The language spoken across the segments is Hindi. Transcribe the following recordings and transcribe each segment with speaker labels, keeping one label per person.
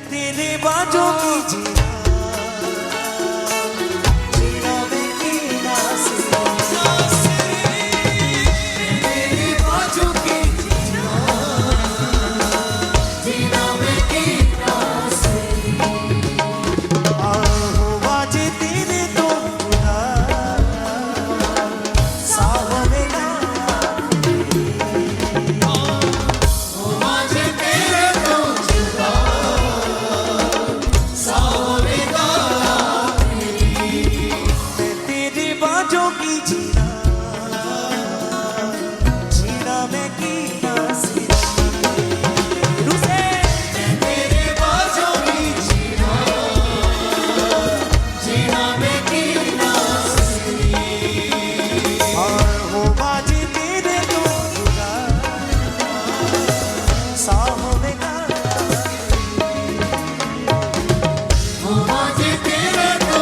Speaker 1: तेरे बाजों की जीना, जीना मैं कीना से, तेरे बाजों की जीना, जीना मैं कीना से। आहो बाजे तेरे तो खुदा सावरेगा, बाजों की जीना, जीना मैं कीना से। तेरे बाजों की जीना, जीना मैं कीना से। और हो बाजे तेरे तो खुदा सावरेगा, हो बाजे तेरे तो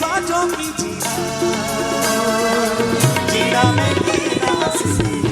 Speaker 1: बाजों की जीना, जीना मैं कीना से।